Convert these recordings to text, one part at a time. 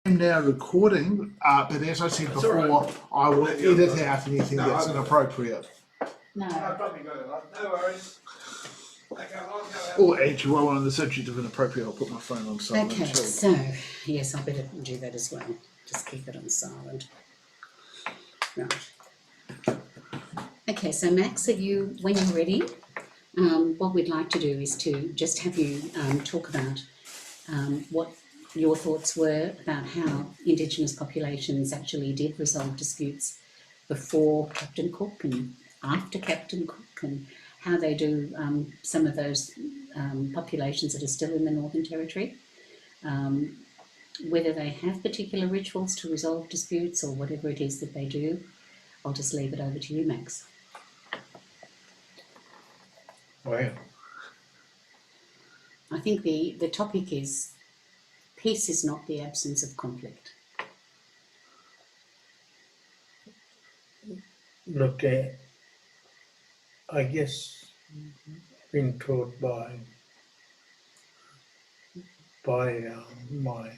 I'm now recording, but as I said before, I will edit out anything that's inappropriate. No. Probably got it. No worries. Or actually, while we're on the subject of inappropriate, I'll put my phone on silent Okay, too. so yes, I better do that as well. Just keep it on silent. Right. Okay, so Max, when you're ready, what we'd like to do is to just have you talk about what your thoughts were about how Indigenous populations actually did resolve disputes before Captain Cook and after Captain Cook, and how they do some of those populations that are still in the Northern Territory, whether they have particular rituals to resolve disputes or whatever it is that they do. I'll just leave it over to you, Max. Well, I think the topic is peace is not the absence of conflict. look, I guess been taught by my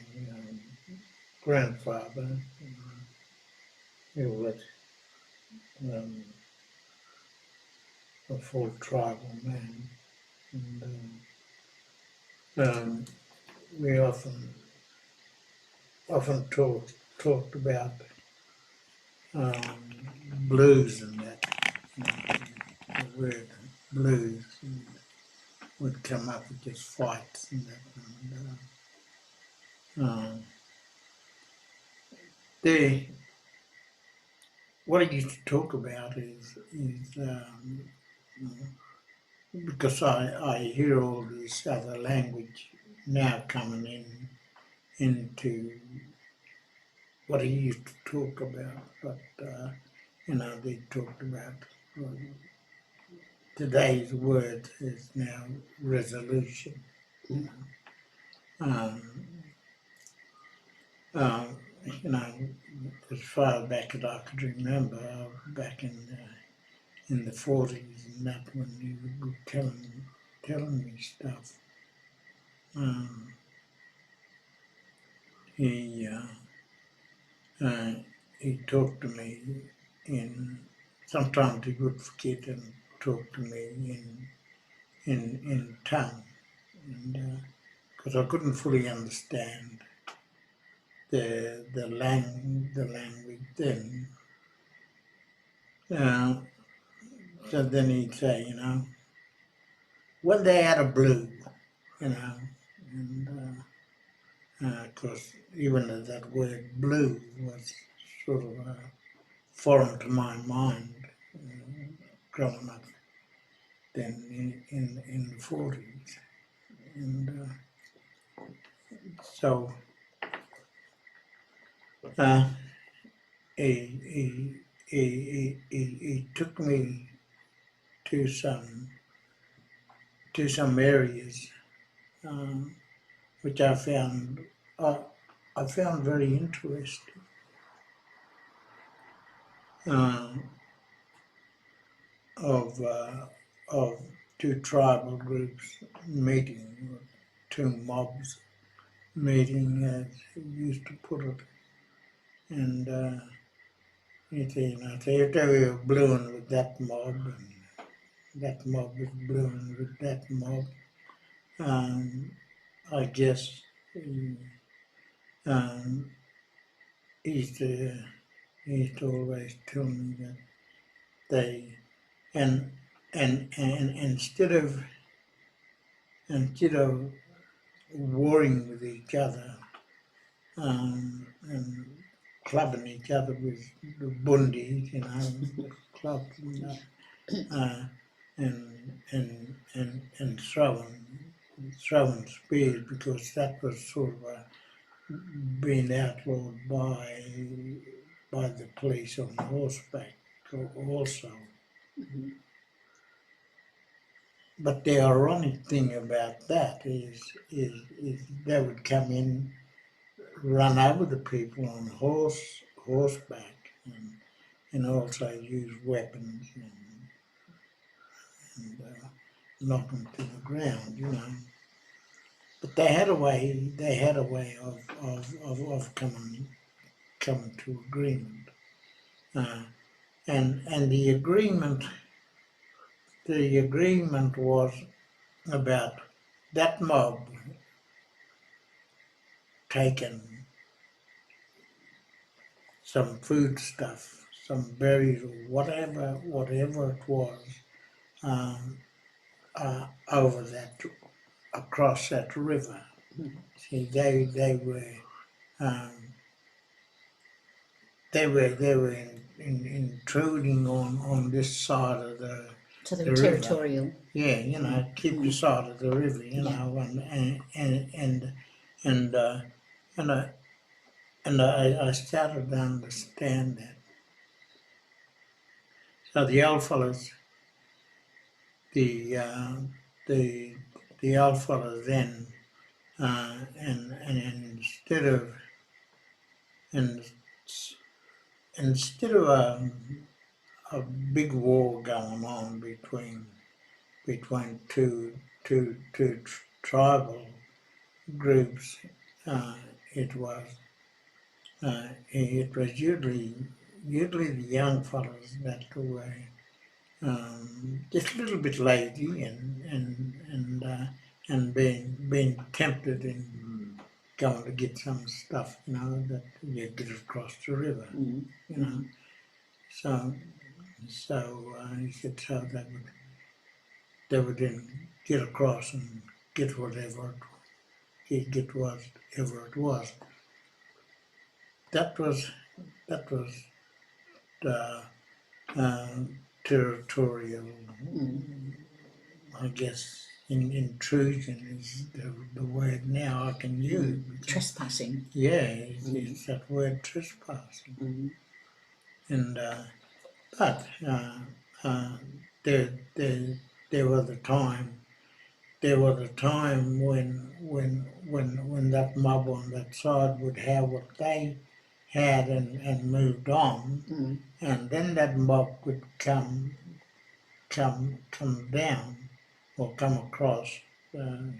grandfather, who was a full tribal man, and we often talked about blues and that. The word blues would come up with just fights and that. What I used to talk about is because I hear all this other language now coming into what he used to talk about, but they talked about today's word is now resolution. As far back as I could remember, back in the 40s and that, when he would be telling me stuff, he talked to me sometimes he would forget and talk to me in tongue, and because I couldn't fully understand the language then. So then he'd say, when they had a blue, and of course, even that word blue was sort of foreign to my mind growing up then in the 40s. And so he took me to some areas which I found very interesting. Of two tribal groups meeting, two mobs meeting, as he used to put it, and he'd say, if they were blueing with that mob, and that mob was blueing with that mob, I guess he used to always tell me that they and instead of warring with each other and clubbing each other with the bundis, the clubs and that, and throwing spears, because that was sort of being outlawed by the police on horseback also. But the ironic thing about that is they would come in, run over the people on horseback, and also use weapons and knock them to the ground, but they had a way. They had a way of coming to agreement. And the agreement was about that mob taking some food stuff, some berries or whatever it was, um, over that, across that river. See, they were um, intruding on this side of So they the were river. territorial. Yeah, keep the side of the river, and I started to understand that. So the old fellas, the uh, the the old fellas then, and and instead of a big war going on between two tribal groups, uh, it was usually the young fellows that were just a little bit lazy and being tempted in going to get some stuff, that you get across the river, So he said so they would then get across and get whatever it was. That was the territorial, I guess, intrusion is the word now I can use. Trespassing. Yeah, it's that word trespassing. And but there was a time when that mob on that side would have what they had and moved on, and then that mob would come down or come across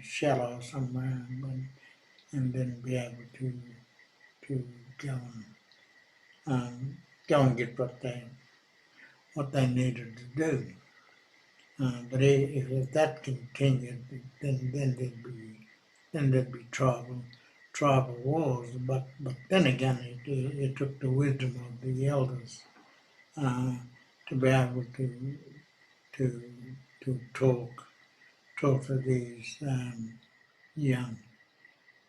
shallow somewhere and then be able to go and get what they needed to do. But if that continued, then there'd be tribal wars. But then again, it took the wisdom of the elders to be able to talk to these young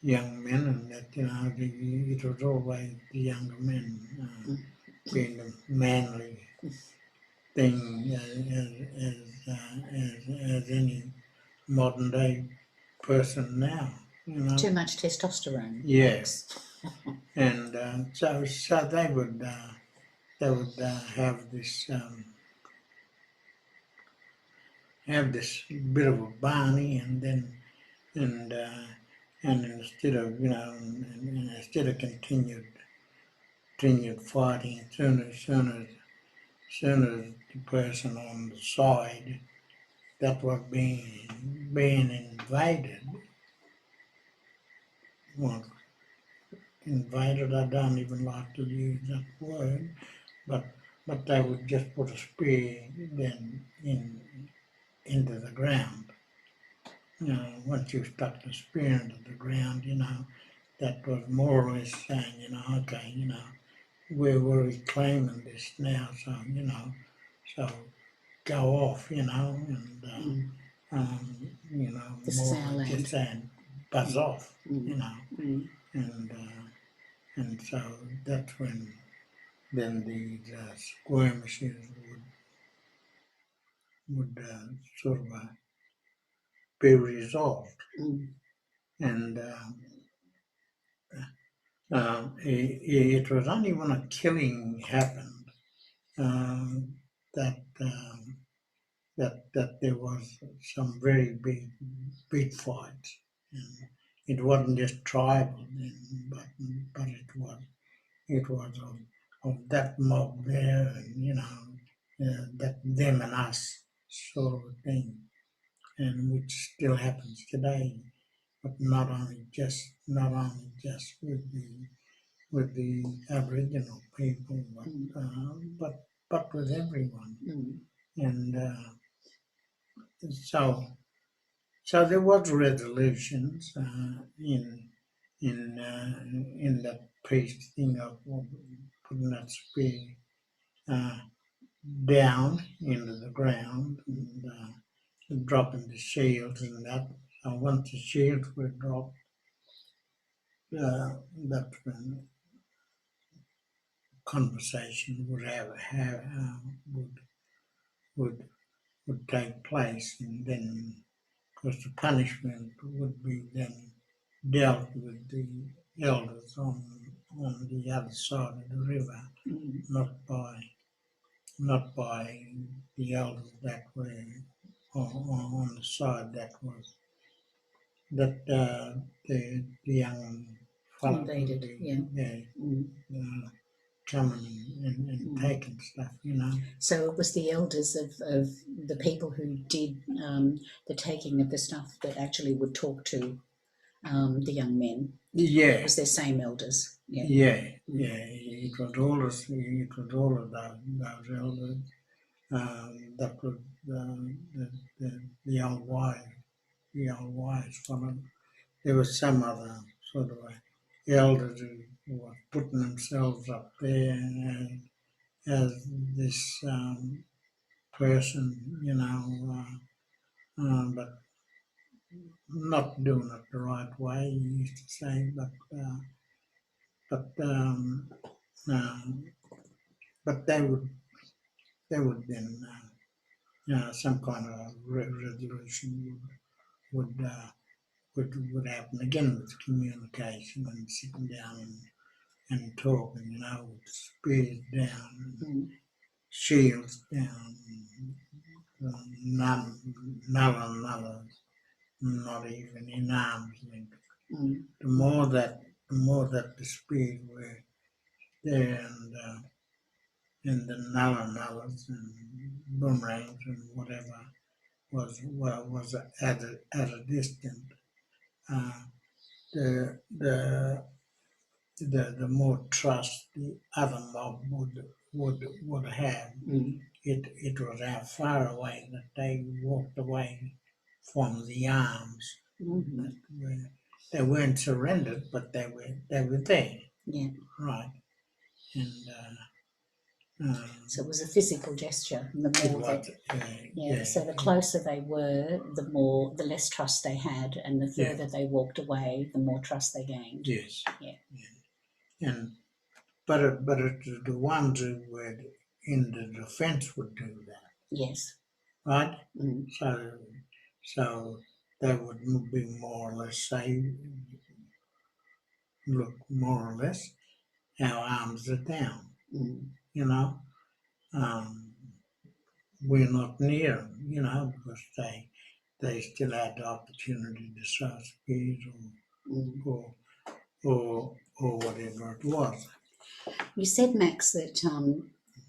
men, and that it was always the younger men being the manly thing as any modern day person now. Too much testosterone. Yes, and so they would have this bit of a Barney, and uh, and instead of instead of continued fighting, soon as the person on the side that was being invaded, well, invaded, I don't even like to use that word, but they would just put a spear then into the ground. Once you stuck the spear into the ground, that was more or less saying, okay, we're reclaiming this now, so so go off, and This is our land. just saying buzz off, and so that's when then the skirmishes would sort of be resolved, and it was only when a killing happened that that there was some very big fights. And it wasn't just tribal, but it was of that mob there, and that them and us sort of thing, and which still happens today but not only just with the Aboriginal people, but with everyone. And so so there was resolutions in that peace thing of putting that spear uh, down into the ground and dropping the shields and that. So once the shields were dropped, that's when conversation would would take place, and then, of course, the punishment would be then dealt with the elders on the other side of the river, not by the elders that were on the side that the young fellow would Invaded, be yeah. coming and taking stuff, you know. So it was the elders of the people who did the taking of the stuff that actually would talk to the young men. Yeah, It was their same elders. Yeah. yeah. It was all of those elders. That was the old wise fellow. There was some other sort of elders who were putting themselves up there as this person, you know, but not doing it the right way. He used to say, but um, but they would then some kind of resolution would happen again with communication and sitting down and talking, you know, with spears down, shields down, none and others, not even in arm's length. The more that the spears were there and the nullas and boomerangs and whatever was at a distance, uh, the the more trust the other mob would have. It was how far away that they walked away from the arms. They weren't surrendered, but they were there. Yeah. Right. And So it was a physical gesture. And the more was, yeah. So the closer they were, the less trust they had, and the further they walked away, the more trust they gained. yes. Yeah. And but it's the ones who were in the defence would do that. Yes. Right? So they would be more or less say, look, more or less, our arms are down. You know, we're not near them. You know, because they still had the opportunity to show speed or whatever it was. You said, Max, that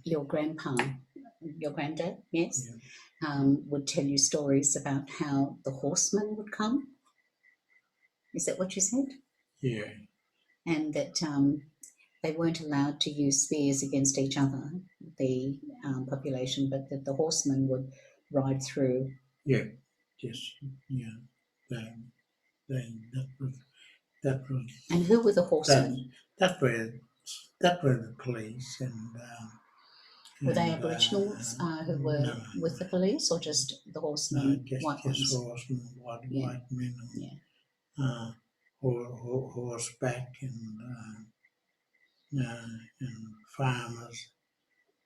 your granddad, yes, would tell you stories about how the horsemen would come. Is that what you said? Yeah. And that they weren't allowed to use spears against each other, the population, but that the horsemen would ride through. Yeah. Just yeah. That was. And who were the horsemen? That were the police and. Were they Aboriginals who were with the police, or just the horsemen, white ones? Just horsemen, white men, horseback and farmers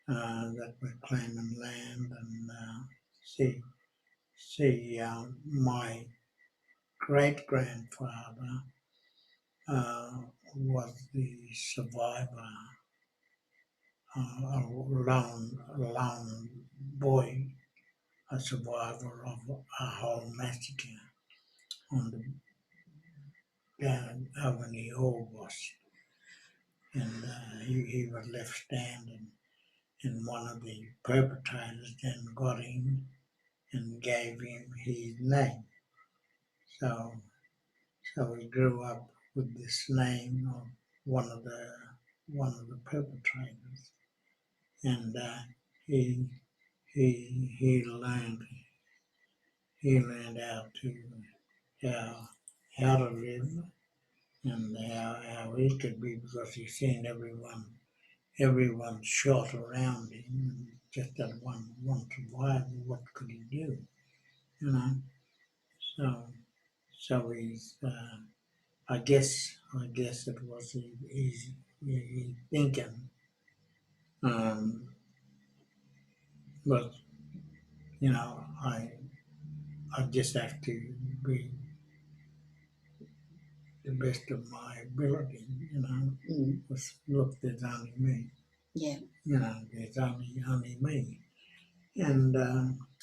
that were claiming land and my great grandfather was the survivor, a lone boy, a survivor of a whole massacre on the down Avenue August, and he was left standing, and one of the perpetrators then got him and gave him his name. so he grew up with this name of one of the perpetrators, and he he learned how to live and how he could be, because he seen everyone shot around him, and just that one survivor. What could he do? You know. So he's. I guess it was easy thinking. But I just have to be the best of my ability. Look, there's only me. Yeah. There's only me. And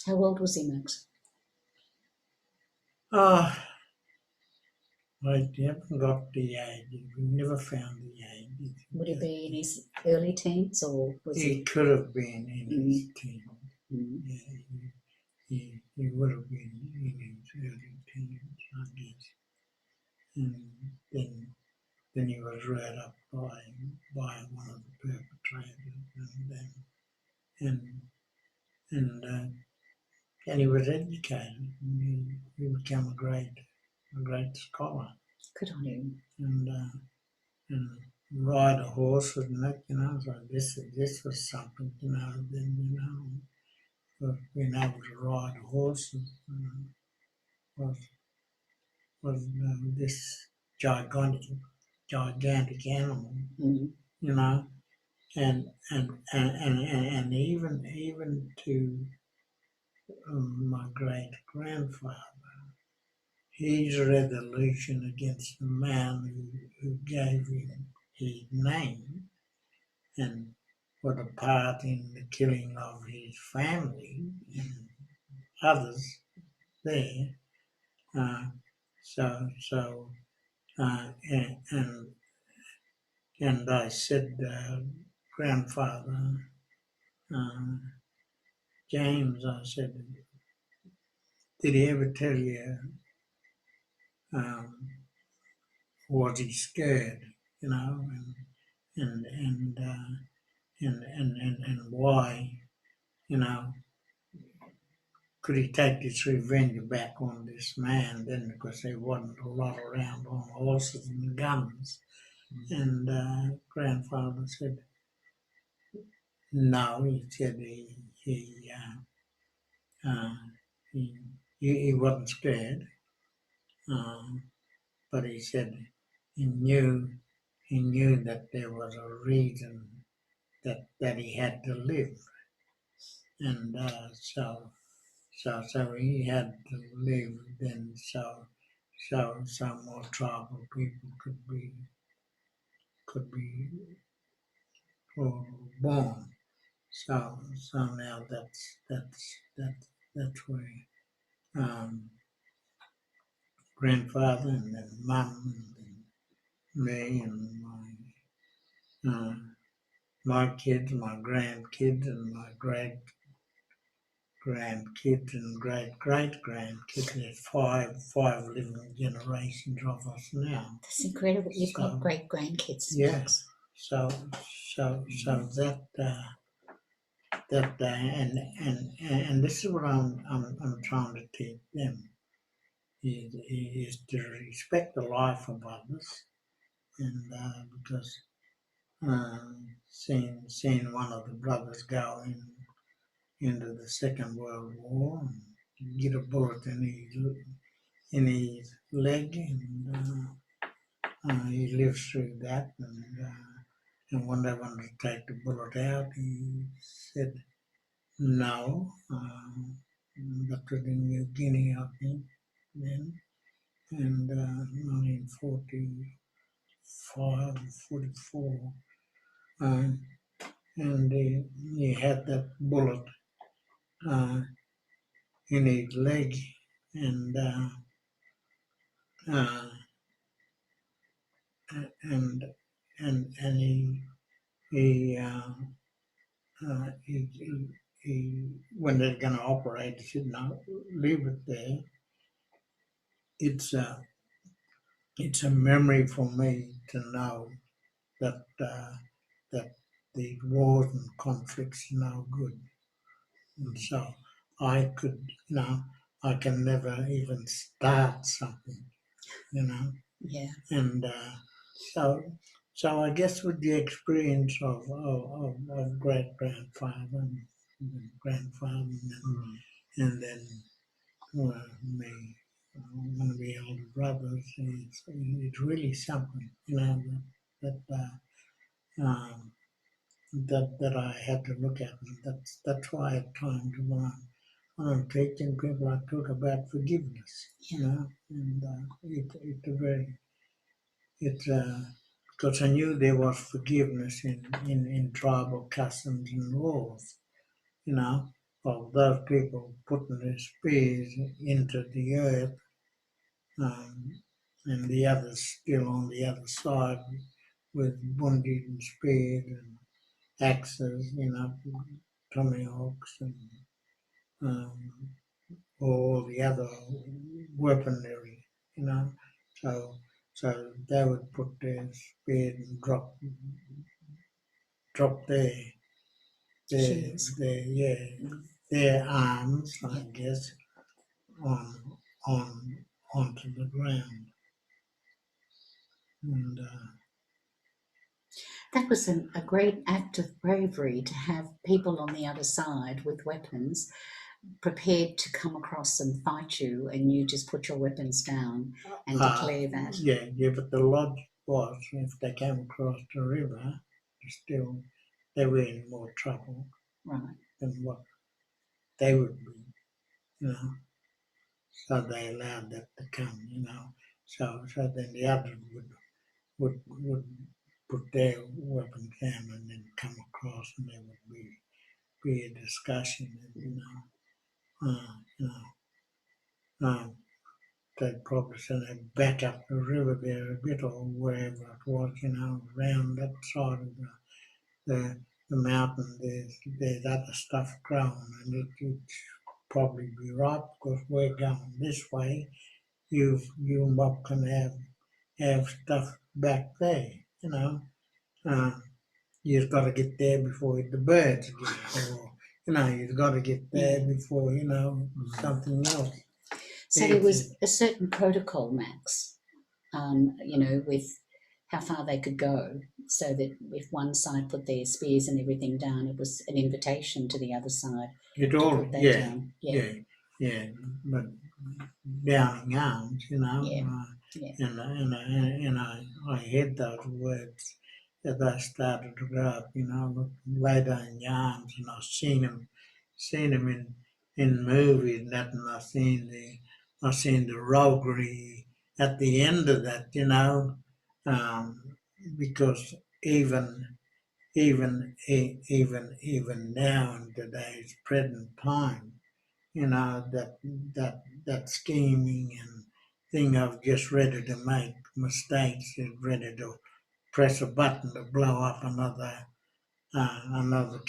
How old was he, Max? uh, I haven't got the age. We never found the age. Would he be in his early teens, or was He he? could have been in his teens. Mm. Yeah, he would have been in his early teens, I guess. And then he was read up by one of the perpetrators, and and he was educated. And he became a great scholar, Good on him. and ride a horse and that. So this was something. Then being able to ride a horse was this gigantic animal, Mm. and even to my great grandfather, his resolution against the man who gave him his name and put a part in the killing of his family and others there. Uh, so and I said, grandfather, uh, James, I said, did he ever tell you, um, was he scared, and and, uh, and why, you know, could he take this revenge back on this man then, because there wasn't a lot around on horses and guns. And grandfather said, no, he said uh, he, he wasn't scared, um, but he said he knew that there was a reason that he had to live, and so he had to live then, so more tribal people could be born. So now that's where um, grandfather and then mum and then me and my kids, my grandkids, and my great grandkids and great great grandkids. There's five living generations of us now. That's incredible. You've got great grandkids. Yes. So that and this is what I'm trying to teach them is to respect the life of others, and because seeing one of the brothers go into the Second World War and get a bullet in his leg, and he lives through that, and when they wanted to take the bullet out, he said no. That was in New Guinea, I think, then, and 1945, 44, and he had that bullet uh, in his leg, and uh, and and he when they're going to operate, he said, no, leave it there. It's it's a memory for me to know that that the wars and conflicts are no good, and so I could, I can never even start something, you know, Yeah. and so so I guess with the experience of great grandfather and grandfather and then me, one of the elder brothers, it's really something, um, that I had to look at, and that's why at times when I'm teaching people, I talk about forgiveness, and it's a very it's because I knew there was forgiveness in tribal customs and laws, you know, of those people putting their spears into the earth, um, and the others still on the other side with wounded and spears and axes, tomahawks and um, all the other weaponry, you know. So so they would put their spear and drop Shields. their arms, I Yeah. guess, on onto the ground, and That was a great act of bravery to have people on the other side with weapons prepared to come across and fight you, and you just put your weapons down and declare that. yeah. But the logic was if they came across the river, still they were in more trouble Right. than what they would be, you know. So they allowed that to come, So then the others would put their weapons down and then come across, and there would be a discussion, and uh, you know, they'd probably send it back up the river there a bit or wherever it was, around that side of the mountain. There's other stuff growing, and it'd probably be right because we're going this way. You and Bob can have stuff back there, Uh, you've got to get there before the birds get, or you've got to get there Yeah. before something else. So there was a certain protocol, Max, with how far they could go, so that if one side put their spears and everything down, it was an invitation to the other side It to all, put that yeah, down. Yeah. yeah, yeah, but downing arms, Yeah. Yeah. I heard those words as I started to grow up, lay down your arms, and I've seen them in movies and that, and I've seen the roguery at the end of that, because even now in today's present time, that scheming and thing of just ready to make mistakes is ready to press a button to blow up another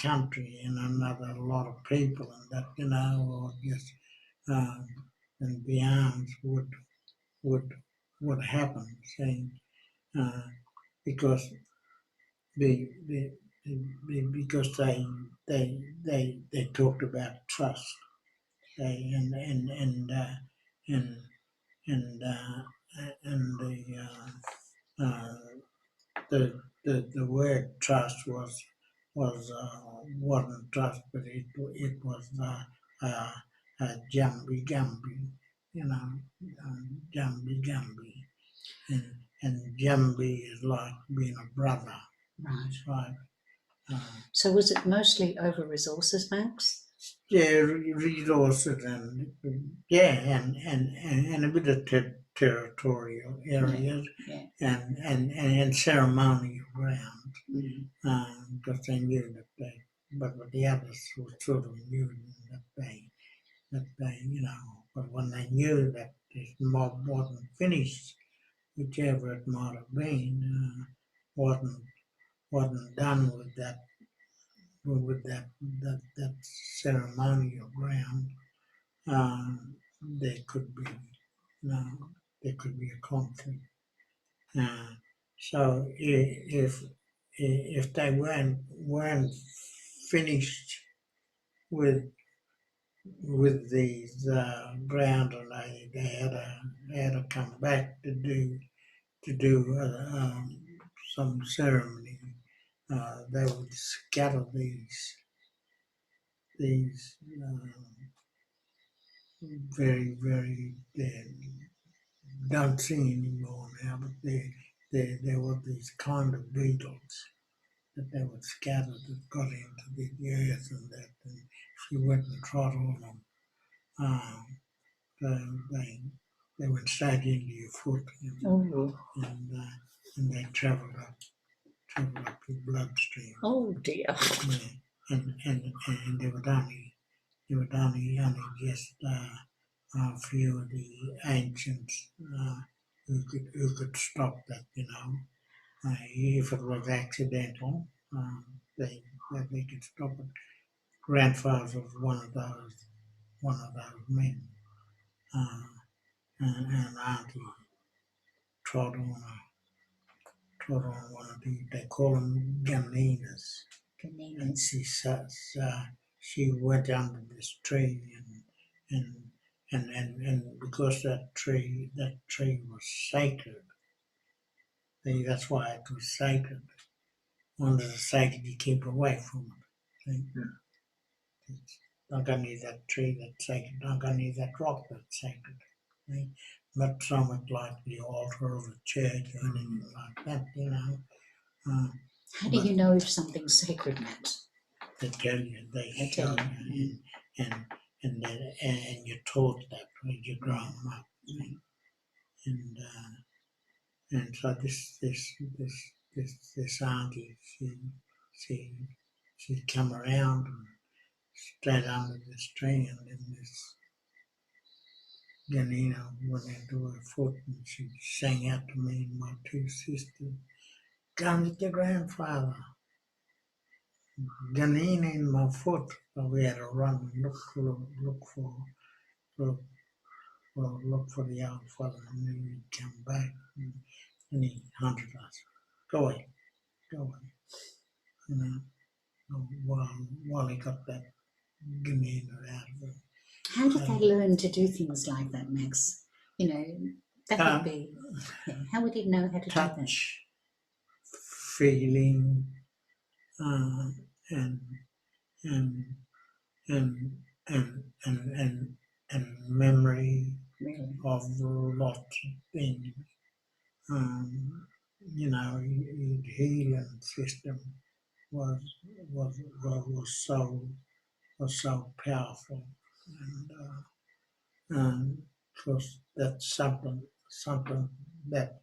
country and another lot of people, and that, or just um, and the arms would would happen, saying, uh, because the, because they talked about trust, they and and and uh, the word trust wasn't trust, but it was uh, jambi jambi, jambi jambi, and jambi is like being a brother, Right. right? So was it mostly over resources, Max? Yeah, resources and yeah, and a bit of territorial Yeah. areas Yeah. and ceremonial ground, Mm. because they knew that but the others sort of knew that they, but when they knew that this mob wasn't finished, whichever it might have been, wasn't wasn't done with that ceremonial ground, there could be, there could be a conflict. So if they weren't finished with these ground, and they had to come back to do some ceremony, they would scatter these very very don't see anymore now, but there were these kind of beetles that they would scatter that got into the earth, and that, and if you went and trod on them, um, they went straight into your foot, Oh, and they travelled up your bloodstream. oh dear. Yeah. And there would only just a few of the ancients who could stop that, if it was accidental, they could stop it. Grandfather was one of those men, and Auntie trod on one of the, they call them ganinas. And Convenience. she went under this tree, and because that tree was sacred. That's why it was sacred. One that is sacred, you keep away from it. See? It's not going to need that tree that's sacred. Not going to need that rock that's sacred. See? Not so much like the altar of a church or anything like that. How do you know if something's sacred, Matt? They tell you, they They show tell you, and you're taught that when you're growing up. See? And so this auntie, she come around and straight under this tree, and then this Janina went into her foot, and she sang out to me and my two sisters, "Come with your grandfather." Janina in my foot, so we had to run and look for look for the old fellow, and then he'd come back, and he hunted us. Go away, go away, you know. While he got that demeanour out of him. How did they learn to do things like that, Max? That would be. Yeah, how would he know how to Touch, feeling, and and and and memory do that? Really? of lots of things. His healing system was so powerful, and because that's something that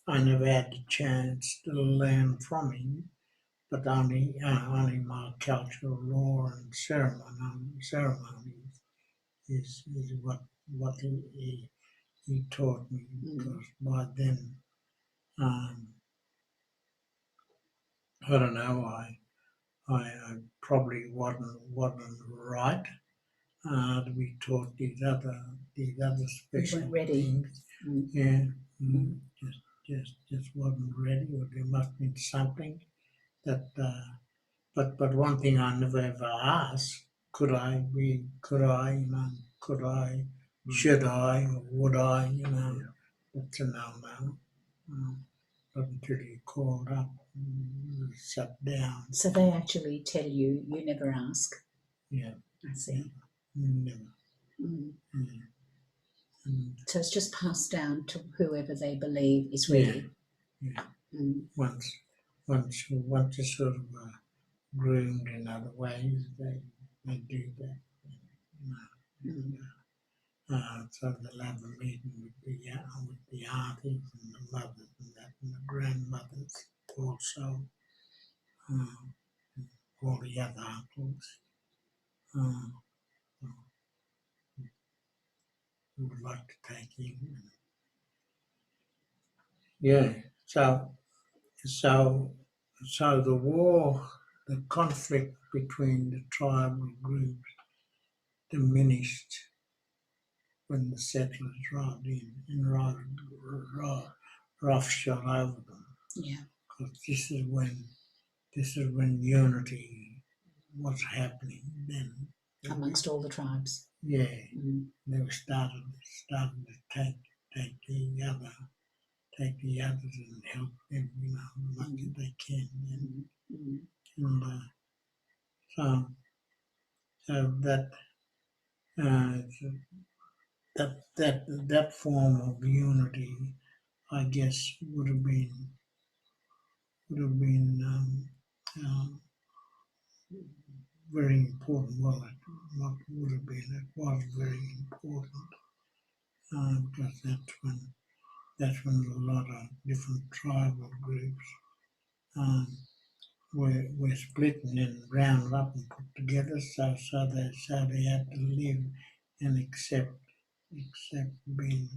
I never had the chance to learn from him, but only my cultural law and ceremonies is what he taught me, because by then, I don't know, I probably wasn't right to be taught these other special ready. things. Mm. Yeah, just wasn't ready, or there must have been something that. But one thing I never ever asked: could I be? Could I? Could I? Should I? Or would I? That's a no-no. Not until you called up and sat down. So they actually tell you, you never ask. Yeah. I see. Never. Mm. Mm. So it's just passed down to whoever they believe is ready. Yeah. Mm. Once you sort of groomed in other ways, they do that. So they'll have a meeting with the aunties and the mothers and that, and the grandmothers also, all the other uncles who would like to take in. Yeah. So the war, the conflict between the tribal groups diminished when the settlers arrived roughshod over them. Yeah. Because this is when unity was happening then. Amongst all the tribes. Yeah, Mm. they were started to take the others and help them, you know, as much as they can. And so that that form of unity, I guess, would have been very important. Well, it not would have been. It was very important because that's when a lot of different tribal groups were split and then rounded up and put together. So they had to live and accept being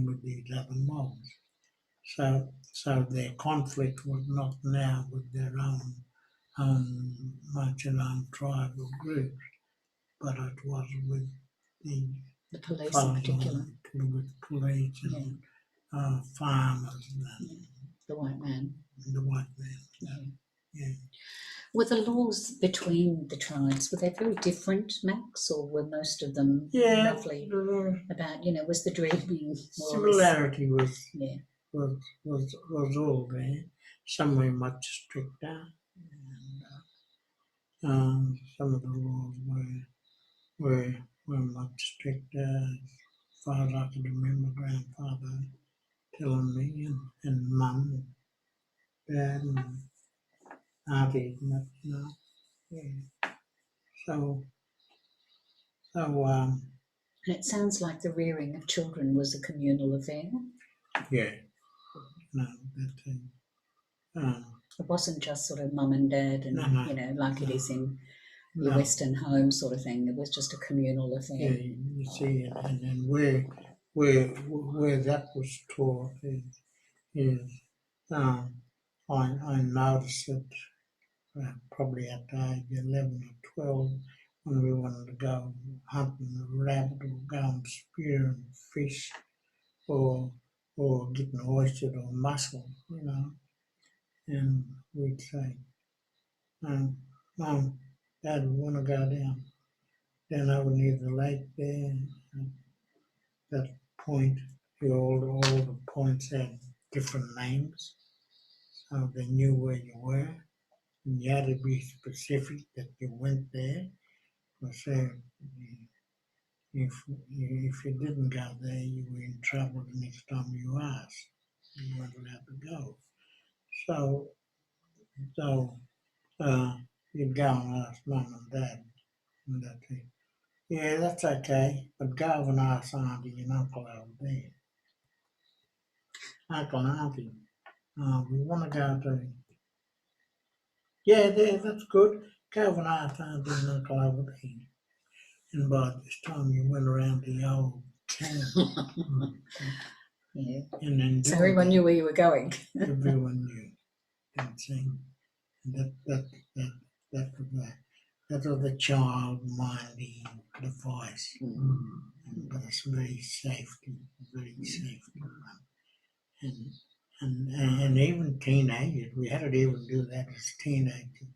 with these other mobs. So their conflict was not now with their own tribal groups, but it was with the The police in particular. with police and farmers and The white man. the white man. Yeah. Were the laws between the tribes, were they very different, Max, or were most of them roughly about, was the dreaming more similarity was yeah. was all there. Some were much stricter, and some of the laws were much stricter. As far as I can remember, grandfather telling me, and mum, dad, and auntie, yeah. So And it sounds like the rearing of children was a communal affair. yeah, no, that thing. It wasn't just sort of mum and dad and, like it is in your No. Western home sort of thing. It was just a communal affair. Yeah, you see it, and then where that was taught is I noticed it probably at the age of 11 or 12 when we wanted to go hunting a rabbit or go and spearing fish or getting oyster or mussel, and we'd say, Mum, Dad, we want to go down over near the lake there. And that point, all the points had different names, so they knew where you were. And you had to be specific that you went there. So if you didn't go there, you were in trouble the next time you asked. You weren't allowed to go. So you'd go and ask Mum and Dad, and they'd say, yeah, that's okay, but go and ask Auntie and Uncle over there. Uncle and Auntie, we want to go to, yeah, there, that's good. Go and ask Auntie and Uncle over there. And by this time you went around the old town. Yeah. And then So everyone knew where you were going. Everyone knew. And saying that was the child minding device. But it's very safety. And even teenagers, we had to even do that as teenagers.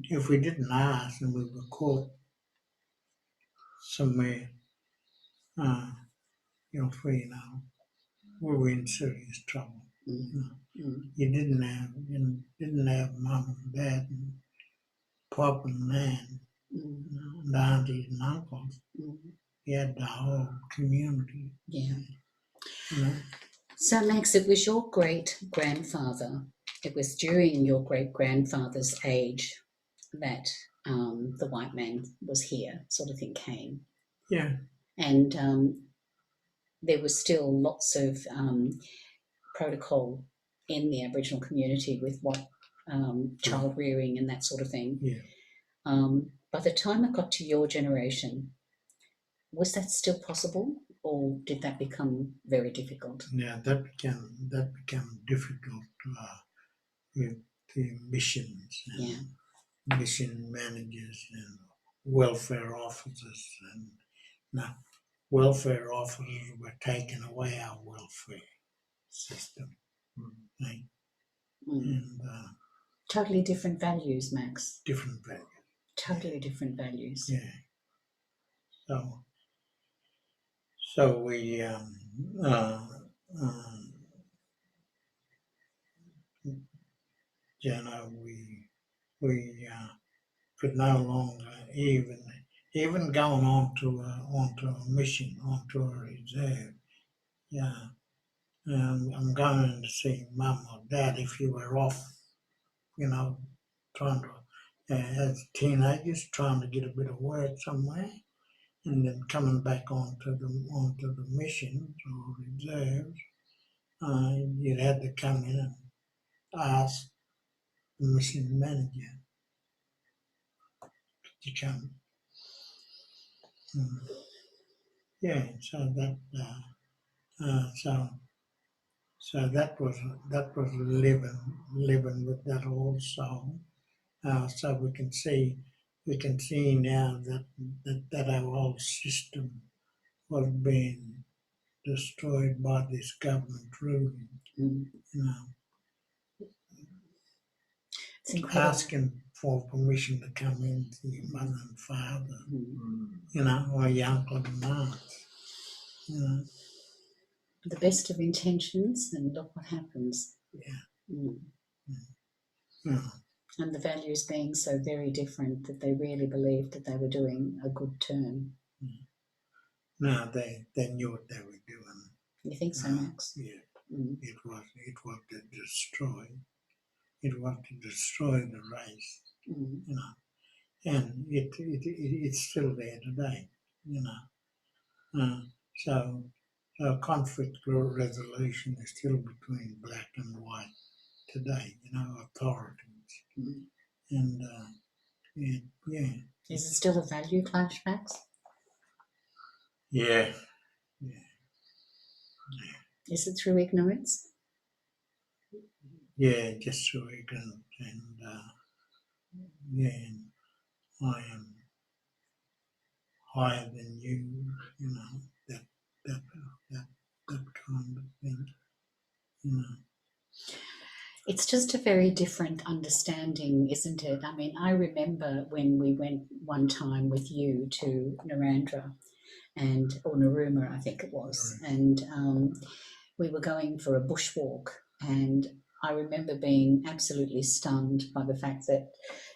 If we didn't ask and we were caught somewhere, we were in serious trouble. You didn't have mum and dad and pop and nan and aunties and uncles. You had the whole community. Yeah. So Max, it was your great grandfather. It was during your great grandfather's age that the white man was here, sort of thing came. Yeah. And there was still lots of protocol in the Aboriginal community with what child rearing and that sort of thing. Yeah. By the time it got to your generation, was that still possible, or did that become very difficult? Yeah, that became difficult with the missions and mission managers and welfare officers, and welfare officers were taking away our welfare system. eh? Mm. And Totally different values, Max. different values. Totally different values. Yeah. So we you know we could no longer even going onto a mission, onto a reserve. Yeah. I'm going to see mum or dad if you were off, you know, trying to, as teenagers, trying to get a bit of work somewhere, and then coming back onto the missions or reserves, you'd have to come in and ask the mission manager to come. Mm. Yeah, so that so that was living with that old soul. So we can see now that our whole system was being destroyed by this government ruling. Mm. You know, It's incredible. asking for permission to come in to your mother and father, you know, or your uncle and aunts. You know, The best of intentions, and look what happens. yeah. Mm. Yeah. And the values being so very different that they really believed that they were doing a good turn. No, they knew what they were doing. You think so, Max? Yeah, Mm. it was to destroy. It was to destroy the race. Mm. You know, and it's still there today. You know, so conflict resolution is still between black and white today. You know, authorities, Mm. and yeah, Is it still a value clash, Max? yeah. Is it through ignorance? Yeah, just so ignorant, and yeah, and I am higher than you, you know, that that that that kind of thing, you know. It's just a very different understanding, isn't it? I mean, I remember when we went one time with you to Narendra or Naruma, I think it was, and we were going for a bushwalk, and I remember being absolutely stunned by the fact that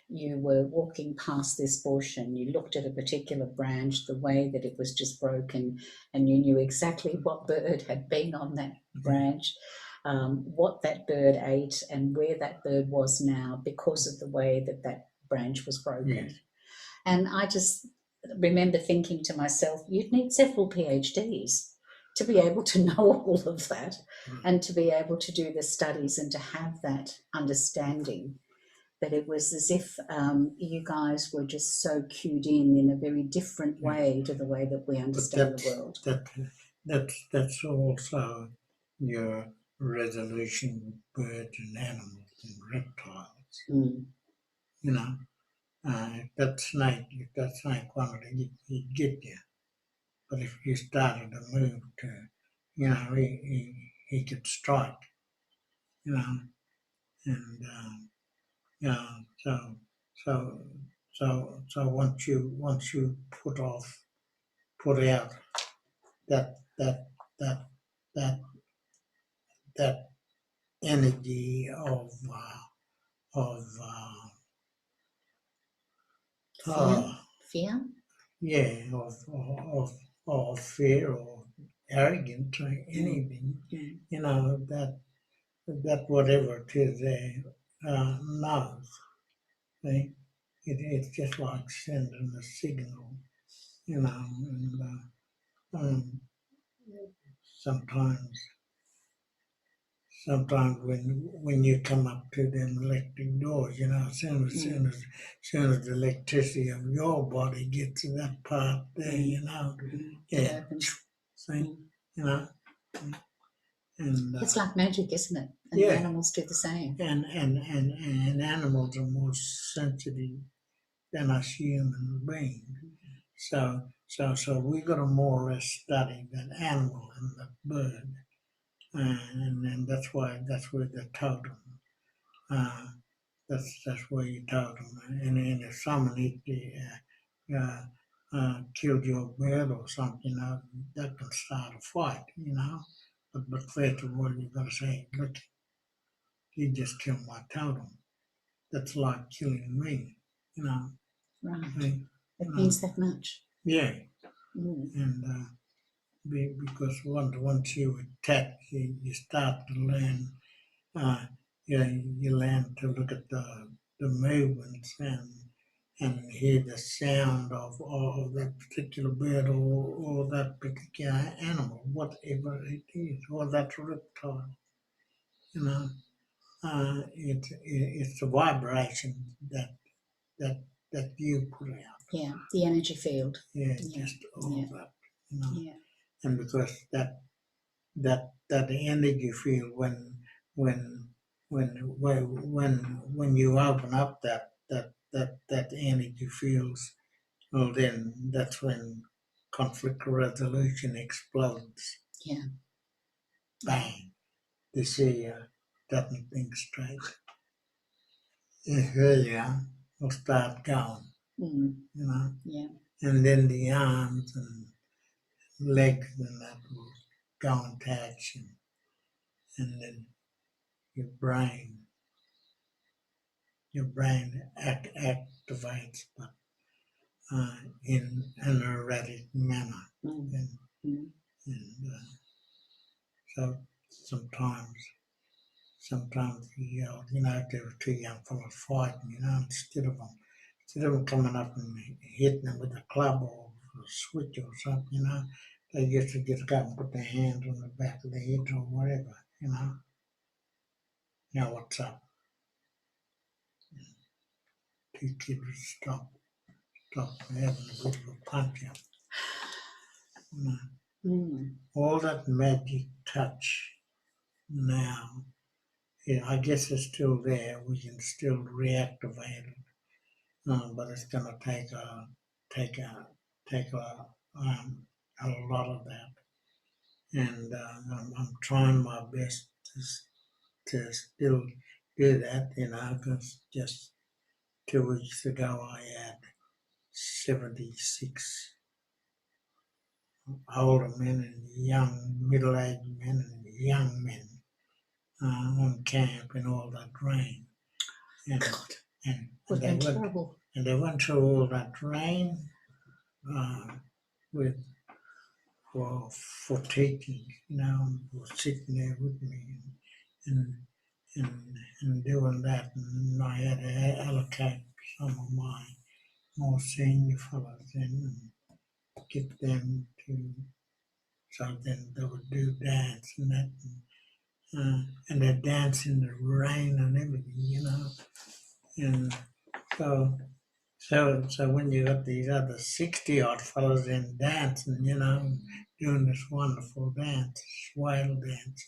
you were walking past this bush and you looked at a particular branch, the way that it was just broken, and you knew exactly what bird had been on that branch, what that bird ate, and where that bird was now because of the way that that branch was broken. Yes. And I just remember thinking to myself, you'd need several PhDs to be able to know all of that and to be able to do the studies and to have that understanding. That it was as if you guys were just so cued in a very different way to the way that we understand the world. That's also your resolution with birds and animals and reptiles. Mm. You know, if that snake wanted to he'd get you. But if you started to move to, you know, he could strike, you know, and yeah, so once you put out that that that that that energy of Fear? Fear? yeah of fear or arrogance or anything, you know, that whatever it is there knows. See? It's just like sending a signal, you know, and sometimes when you come up to them electric doors, you know, as soon as the electricity of your body gets to that part there, you know, yeah, see, you know, and It's like magic, isn't it? And yeah. the animals do the same. And animals are more sensitive than us human beings. So we got to more or less study that animal and the bird and that's where the totem. Uh, that's where you totem. And if someone killed your bird or something, that can start a fight, But first of all, you got to say, look, you just killed my totem. That's like killing me, Right. I mean, It means that much. yeah. Mm. And because once you attack, you start to learn. You learn to look at the movements and hear the sound of that particular bird or that particular animal, whatever it is, or that reptile. You know, it's the vibration that that you put out. Yeah, the energy field. Yeah, Yeah, just all yeah. of that. Yeah. And because that energy field when when you open up that energy fields, well then that's when conflict resolution explodes. Yeah. Bang. They say doesn't think straight. Yeah, will start going, Mm. Yeah. and then the arms and legs and that will go into action, and then your brain activates, but in an erratic manner. Mm. And, Mm. and so sometimes if there were two young fellas fighting, instead of them coming up and hitting them with a club or a switch or something, they used to just go and put their hands on the back of their heads or whatever, Now what's up? Two kids would stop having a bit of a punch up. Mm. All that magic touch now, I guess it's still there. We can still reactivate it, but it's going to take a take a lot of that. And I'm trying my best to still do that, because just 2 weeks ago I had 76 older men and young middle-aged men and young men on camp in all that rain. And, God, and, would and have they been went terrible. and they went through all that rain with for teaching, and was sitting there with me and and doing that, and I had to allocate some of my more senior fellows in and get them to, so then they would do dance and that, and they dance in the rain and everything, and so when you got these other 60 odd fellows in dancing, doing this wonderful dance, whale dance,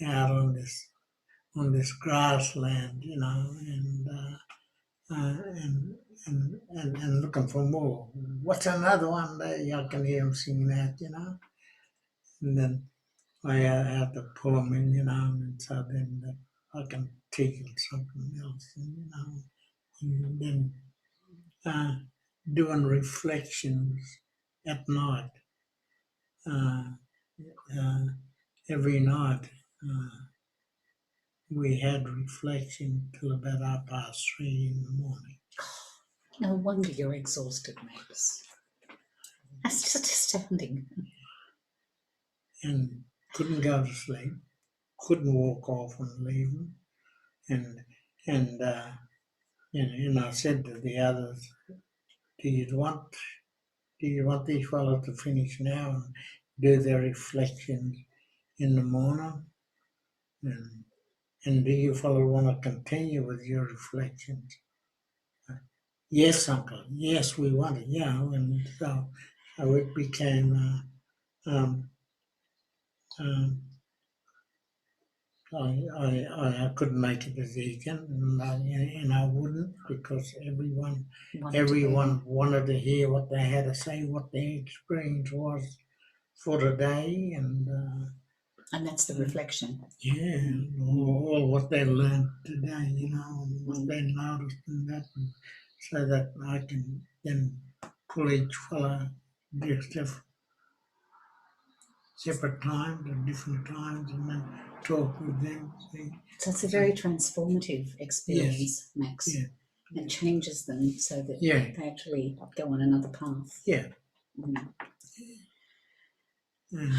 out on this grassland, and looking for more. What's another one that y'all can hear them singing that. And then I have to pull them in, and so then I can teach them something else, and then doing reflections at night. Uh, uh, every night we had reflection till about 3:30 in the morning. No wonder you're exhausted, Max. That's just astounding. And couldn't go to sleep, couldn't walk off and leave them. And I said to the others, do you want these fellows to finish now and do their reflections in the morning? And do you fellows want to continue with your reflections? Yes, uncle. Yes, we want it. And so it became. Um, um, I couldn't make a decision, and I wouldn't, because everyone wanted to hear what they had to say, what their experience was for the day, and And that's the reflection. Yeah, or what they learned today, you know, and what they noticed and that, and so that I can then pull each fellow just have separate times or different times and then talk with them. See? So it's a very transformative experience, Max. Yeah, It changes them so that yeah, they actually go on another path. yeah. Mm. And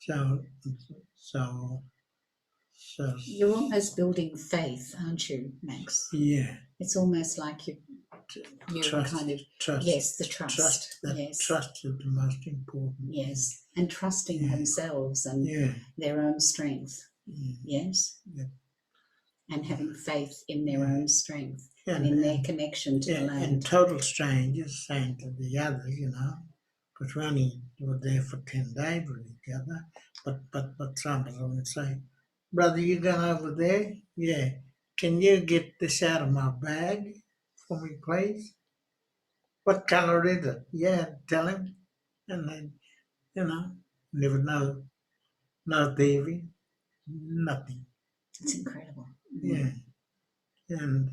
so, so, so, You're almost building faith, aren't you, Max? yeah. It's almost like you Trust, kind of, trust, yes, the trust. that Yes. trust is the most important. Yes. And trusting Yeah. themselves and Yeah, their own strength. yeah, Yes. yeah. And having faith in their own strength and And, in their connection to the and land. total strangers saying to the others, you know, because we only were there for 10 days with each other, but some of them would say, brother, you going over there? Yeah. Can you get this out of my bag for me, please? What color is it? Yeah, tell him. And then, you know, never know, no thieving, nothing. It's incredible. Yeah. And,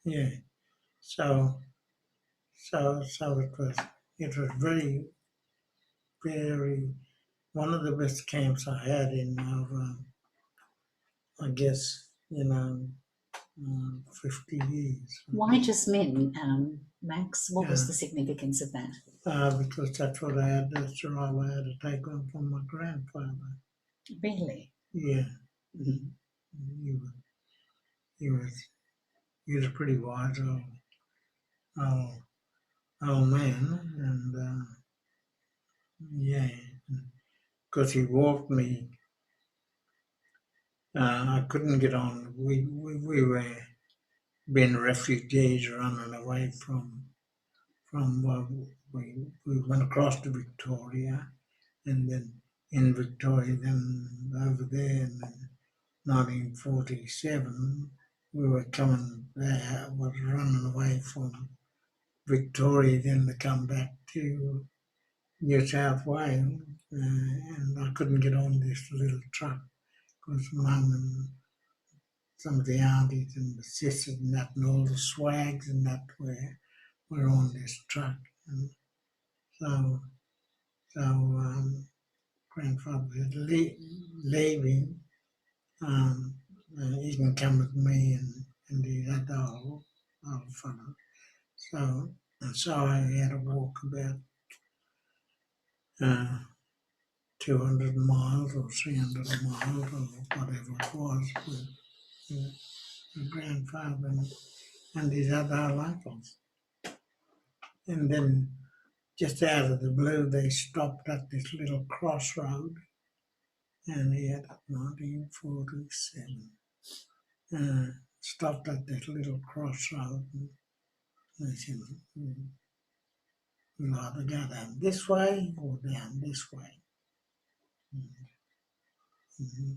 yeah. So, so it was very, very, one of the best camps I had in over, I guess, 50 years. Why just men, Max? What was Yeah. the significance of that? Because that's what that's the role I had to take on from my grandfather. Really? Yeah. Mhm. He was, he was, he was a pretty wise old, old man. And, yeah, because he walked me. I couldn't get on. We were being refugees running away from we went across to Victoria, and then in Victoria, then over there in 1947, we were coming there, was running away from Victoria, then to come back to New South Wales, and I couldn't get on this little truck because Mum and some of the aunties and the sisters and that and all the swags and that were on this truck. And so, grandfather said, leaving, he can come with me and he had the old fellow. So I had to walk about uh, 200 miles or 300 miles or whatever it was with my grandfather and his other uncles. And then just out of the blue, they stopped at this little crossroad, and he had 1947. Stopped at this little crossroad, and they said, "We'll either go down this way or down this way." Mm-hmm.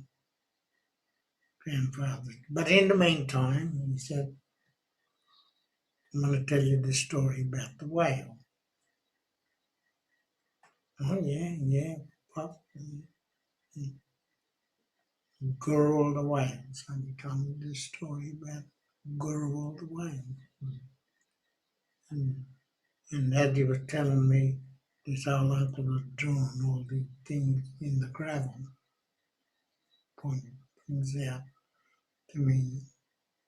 Grandfather. But in the meantime, he said, "I'm going to tell you the story about the whale." Oh yeah, yeah, Pop. Gurl the whale. So he told me this story about Gurl the whale. And, and as he was telling me, this old uncle was drawing all these things in the gravel, pointing things out to me,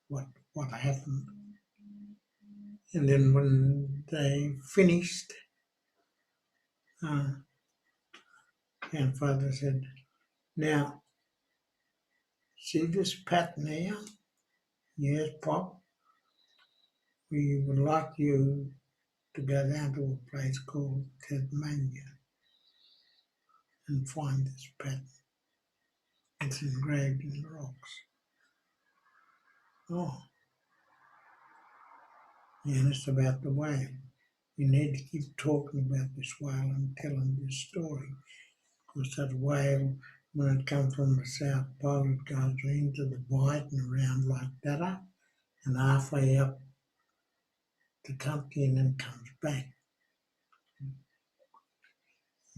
what happened. And then when they finished, grandfather said, "Now, see this pattern here? Yes, Pop, we would like you to go down to a place called Tasmania and find this pattern. It's engraved in the rocks." Oh, and it's about the whale. You need to keep talking about this whale and telling this story. Because that whale, when it comes from the South Pole, it goes into the bight and around like that, and halfway up the country and then comes back.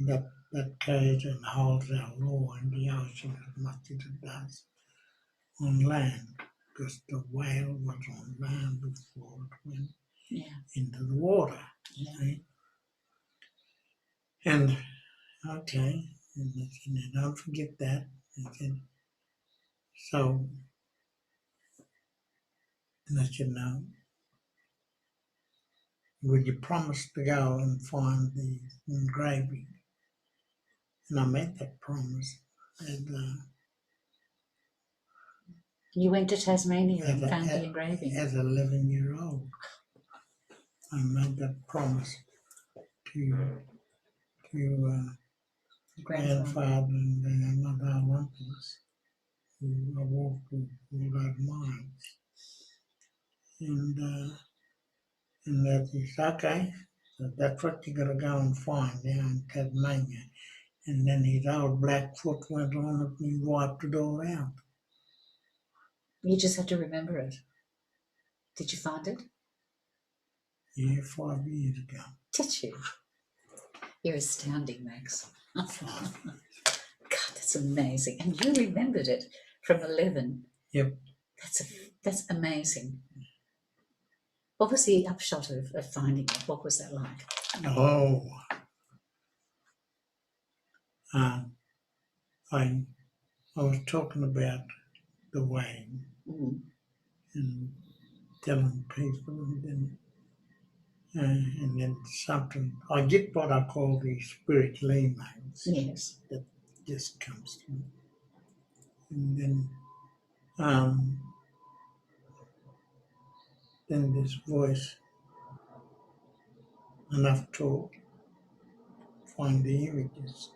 That that carries and holds our law in the ocean as much as it does on land, because the whale was on land before it went Yeah. into the water. Yeah. Right? And okay, and I said, "Now don't forget that." I said, so, and I said, "Now, would you promise to go and find the engraving?" And I made that promise. And You went to Tasmania as, and found the a, engraving. as an 11-year-old, I made that promise to grandfather and mother uncles who I walked with all those miles. And that is okay. So that's what you got to go and find down in Tasmania. And then his old black foot went on it and he wiped it all out. You just had to remember it. Did you find it? Yeah, 5 years ago. Did you? You're astounding, Max. God, that's amazing. And you remembered it from 11. Yep. That's amazing. What was the upshot of finding it? What was that like? Oh, I was talking about the way Mm. and telling people, and then something. I get what I call the spiritual emails Yes. that just comes through, and um, then this voice, enough talk, find the images.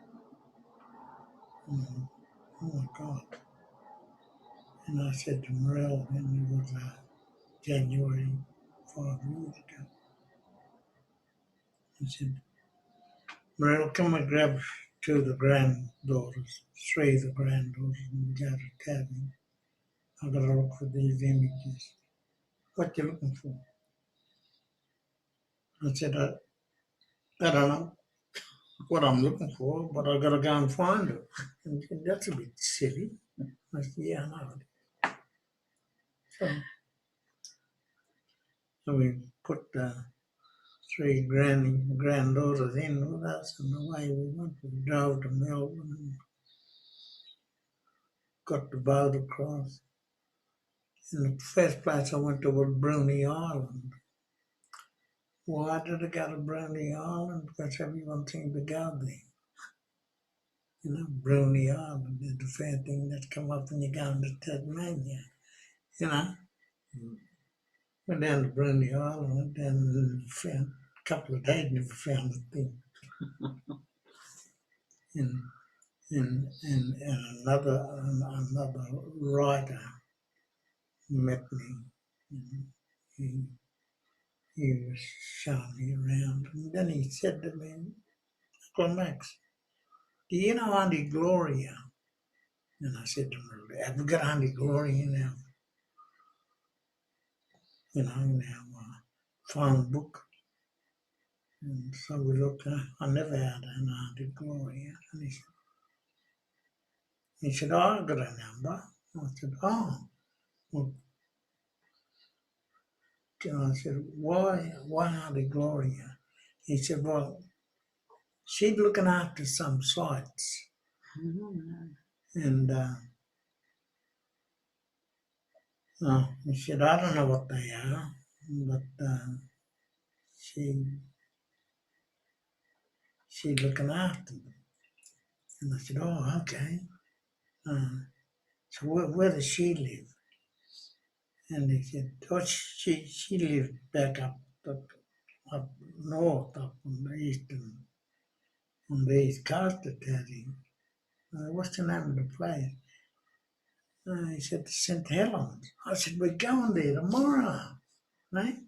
And, oh my God! And I said to Morel, and it was January 5 years ago. I said, Morel, come and grab two of the granddaughters, three of the granddaughters, and go to Tasman. I've got to look for these images. What you looking for? I said, I don't know what I'm looking for, but I've got to go and find it. And he said, that's a bit silly. I said, yeah, I know. So we put the three granddaughters in with us, and away we went. We drove to Melbourne and got the boat across. In the first place I went to was Bruny Island. Why did I go to Bruny Island? Because everyone seemed to go there. You know, Bruny Island is the fair thing that come up when you go into Tasmania. You know, went down to Bruny Island, went down and found a couple of days, never found the thing. And another writer met me. And he was showing me around, and then he said to me, "Uncle Max, do you know Auntie Gloria?" And I said to him, "Have we got Auntie Gloria now? In our phone book?" And so we looked. I never had an Auntie Gloria. And he said, "Oh, I got a number." I said, "Oh." Well, I said, "Why Auntie Gloria?" He said, "Well, she's looking after some sites, Mm. and he said, I don't know what they are, but she she's looking after them." And I said, "Oh, okay." So where does she live? And he said, "Oh, she lived back up north, up on the east coast of Tassie. What's the name of the place?" He said, "St. Helens." I said, "We're going there tomorrow, right?"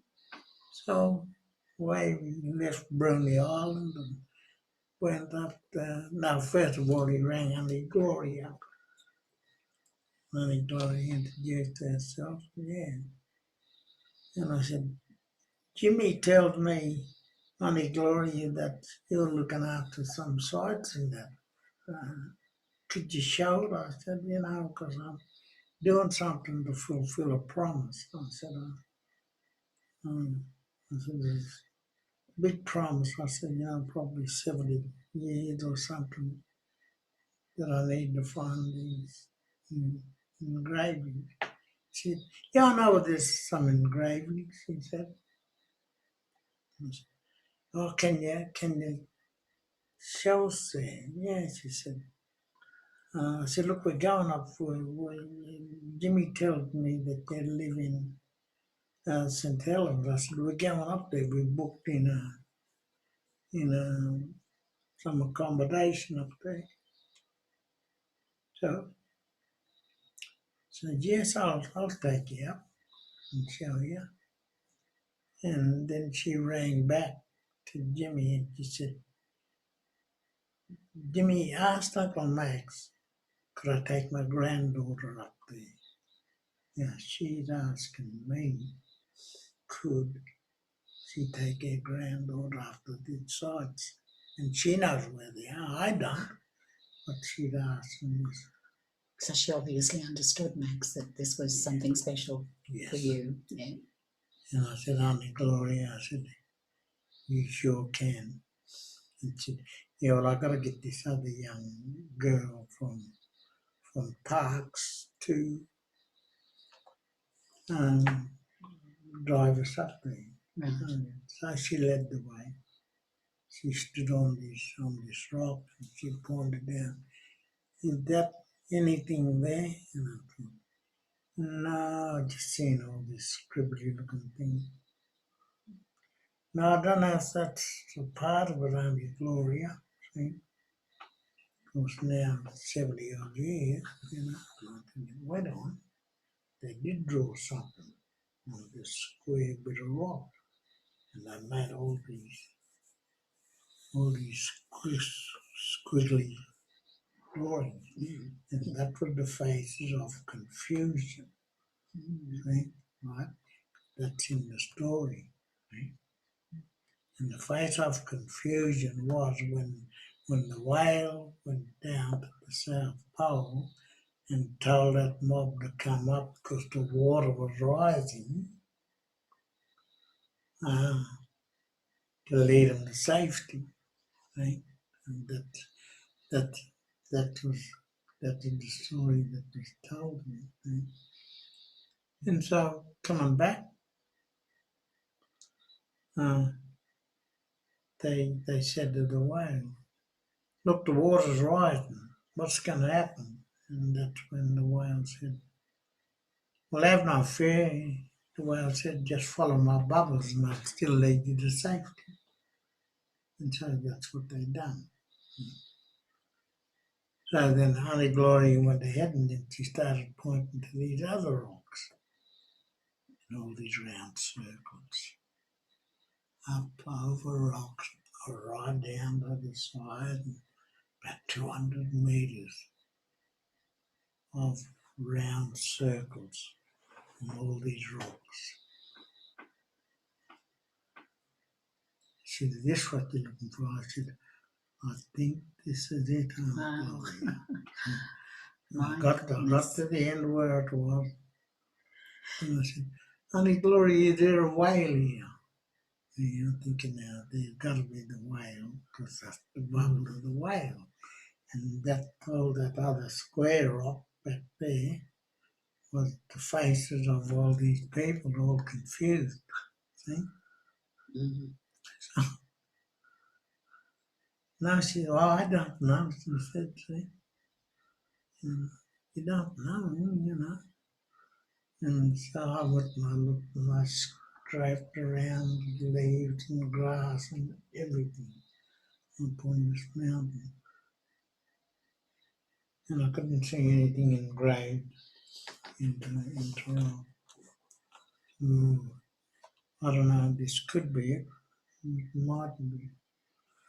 So away we left Bruny Island and went up. Now, first of all, he rang Auntie Glory up. Auntie Glory introduced herself. Yeah. And I said, "Jimmy tells me Honey Glory, that you're looking after some sites and that. Could you show it? I said, because I'm doing something to fulfill a promise. I said, there's a big promise. I said, probably 70 years or something that I need to find these engravings. She said, yeah, I know there's some engravings, he said. I said, oh, can you show us there? Yeah, she said. I said, look, we're going up for, Jimmy told me that they live in St. Helens. I said, we're going up there. We booked in some accommodation up there. So said, yes, I'll take you up and show you. And then she rang back to Jimmy and she said, Jimmy asked Uncle Max, could I take my granddaughter up there? Yeah, she's asking me, could she take her granddaughter after the sites? And she knows where they are. I don't, but she'd asked me. So she obviously understood, Max, that this was something special for Yes. you. Yeah. And I said, Auntie Gloria, I said, you sure can. And she said, yeah, well, I got to get this other young girl from Parks to drive us up there. Right. So she led the way. She stood on this rock and she pointed down. Is that anything there? And I thought, no, I just seen all this scribbly looking thing. No, I don't know if that's a part of it, Auntie Gloria. See? Of course, now 70 odd years, and I'm thinking, wait on, they did draw something on this square bit of rock, and they made all these squiggly drawings, and that were the faces of confusion. See? Right? That's in the story. Right? And the face of confusion was when the whale went down to the South Pole and told that mob to come up because the water was rising to lead them to safety. Right? And that that was the story that was told me. Right? And so coming back, they said to the whale, look, the water's rising. What's going to happen? And that's when the whale said, well, have no fear. The whale said, just follow my bubbles and I'll still lead you to safety. And so that's what they done. So then Honey Glory went ahead and then she started pointing to these other rocks and all these round circles. Up over rocks, right down to the side, and about 200 meters of round circles on all these rocks. She said, this is what you're looking for. I said, I think this is it. Wow. I got to the end where it was. And I said, Honey Glory, is there a whale here? And I'm thinking now, there's got to be the whale, because that's the bubble of the whale. And that all that other square rock back there was the faces of all these people all confused. See? Mm-hmm. So now she said, oh, I don't know. She said, see? And you don't know. And so I went and I looked and I scraped around the leaves and grass and everything up on this mountain. And I couldn't see anything engraved into rock. I don't know, this could be it. It might be.